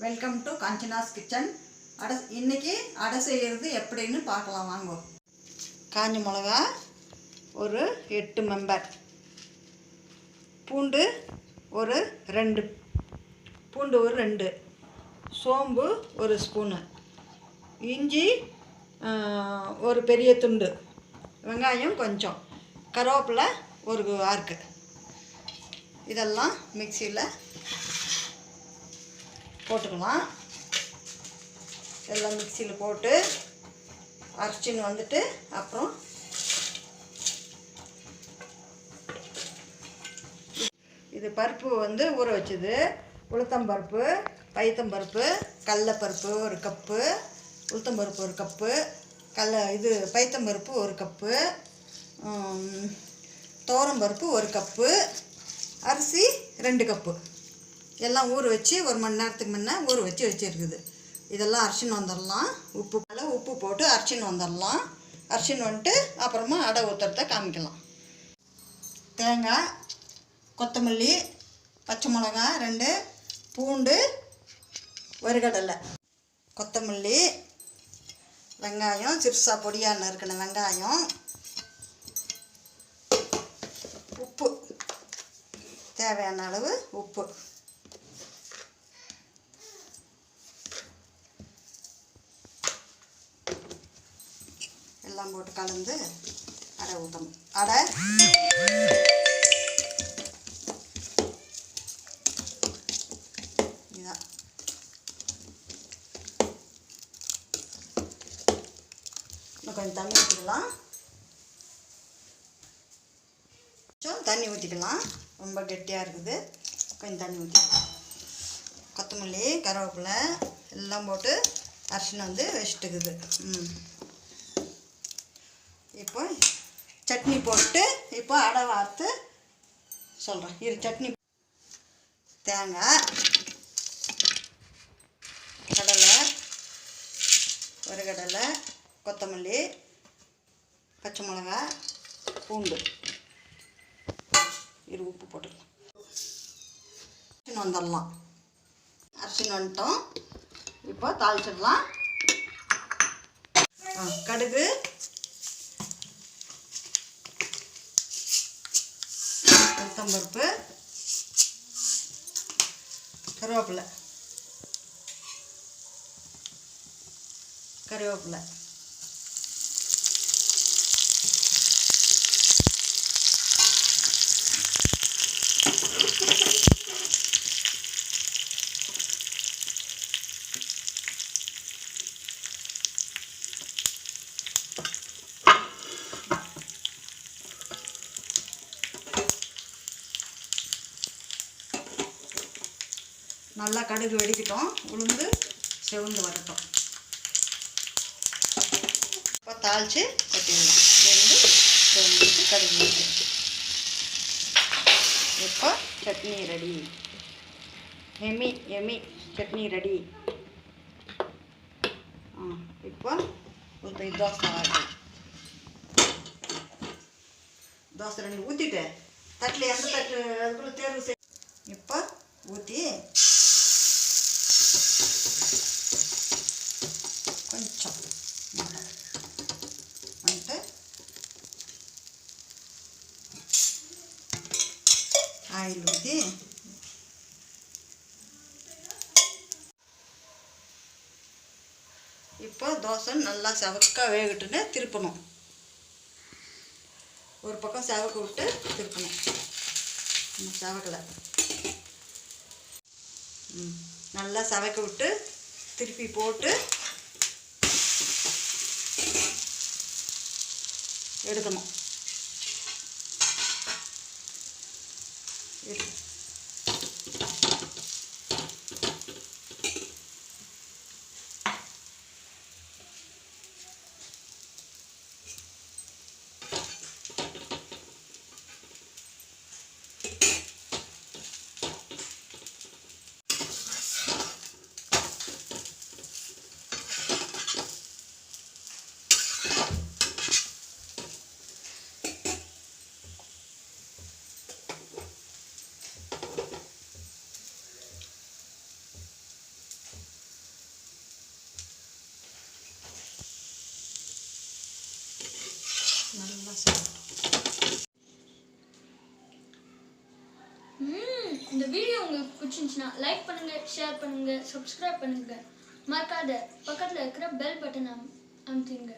Welcome to Kanchana's kitchen. இன்னைக்கு அடை செய்கிறது எப்படின்னு பார்க்கலாம் வாங்க. காஞ்ச மிளகா ஒரு 8 மெம்பர், பூண்டு ஒரு 2, பூண்டு ஒரு 2, சோம்பு ஒரு ஸ்பூனு, இஞ்சி ஒரு பெரிய துண்டு, வெங்காயம் கொஞ்சம், கருவேப்பிலை ஒரு ஆர்க்கு. இதெல்லாம் மிக்சியில் போட்டுக்கலாம். எல்லாம் மிக்சியில் போட்டு அரைச்சின்னு வந்துட்டு அப்புறம் இது பருப்பு ஊற வச்சது. உளுத்தம்பருப்பு, பைத்தம்பருப்பு, கடலைப்பருப்பு ஒரு கப்பு, உளுத்தம்பருப்பு ஒரு கப்பு, பைத்தம்பருப்பு ஒரு கப்பு, துவரம்பருப்பு ஒரு கப்பு, அரிசி 2 கப்பு. எல்லாம் ஊற வச்சு 1 மணி நேரத்துக்கு முன்னே ஊற வச்சு வச்சுருக்குது. இதெல்லாம் அரைச்சின்னு வந்துடலாம். உப்பு போட்டு அரைச்சின்னு வந்துடலாம். அரைச்சின்னு வந்துட்டு அப்புறமா அடை ஊற்றுறத காமிக்கலாம். தேங்காய், கொத்தமல்லி, பச்சை மிளகா 2, பூண்டு, வறுகடலை, கொத்தமல்லி, வெங்காயம் சிறுசா பொடியாக நறுக்கின வெங்காயம், உப்பு தேவையான அளவு உப்பு, எல்லாம் போட்டு கலந்து அடை ஊற்றணும். அடை இதான். இன்னும் கொஞ்சம் தண்ணி ஊற்றிக்கலாம். தண்ணி ஊற்றிக்கலாம். ரொம்ப கெட்டியாக இருக்குது. கொஞ்சம் தண்ணி ஊற்றிக்கலாம். கொத்தமல்லி, கருவேப்பிலை எல்லாம் போட்டு அரிசின்னு வச்சுட்டுக்குது. இப்போ சட்னி போட்டு இப்போ அடை வார்த்து சொல்கிறேன். இது சட்னி: தேங்காய், கடலை, வறுகடலை, கொத்தமல்லி, பச்சை மிளகா, பூண்டு, உப்பு போட்டுக்கலாம். அரிசின்னு வந்துடலாம். அரிசின்னு வந்துட்டோம். இப்போ தாளிச்சிடலாம். கடுகு, உளுத்தம்பருப்பு, கருவேப்பிலை, நல்லா கடுகு வெடிக்கட்டும். உளுந்து செவந்து வரட்டும். இப்போ தாளித்து கொட்டிடலாம். செவந்துட்டு கடுகு. இப்போ chutney ready. Amy chutney ready. இப்போ தோசை 2 ஊற்றிட்டு தட்டில் எந்த தட்டு அதுக்குள்ளே தேர்வு செய். இப்போ ஊற்றி கொஞ்சம் வந்துட்டு ஆயில் ஊற்றி இப்போ தோசை நல்லா செவக்க வேகட்டுன்னு திருப்பணும். ஒரு பக்கம் செவக்க விட்டு திருப்பணும். செவக்கலை. நல்லா செவக்க விட்டு திருப்பி போட்டு எடுக்கணும். நல்லா சாப்பிடும். இந்த வீடியோ உங்களுக்கு பிடிச்சிருந்துச்சுன்னா லைக் பண்ணுங்க, ஷேர் பண்ணுங்க, சப்ஸ்கிரைப் பண்ணுங்க. மறக்காத பக்கத்தில் இருக்கிற பெல் பட்டன் அமுத்துங்க.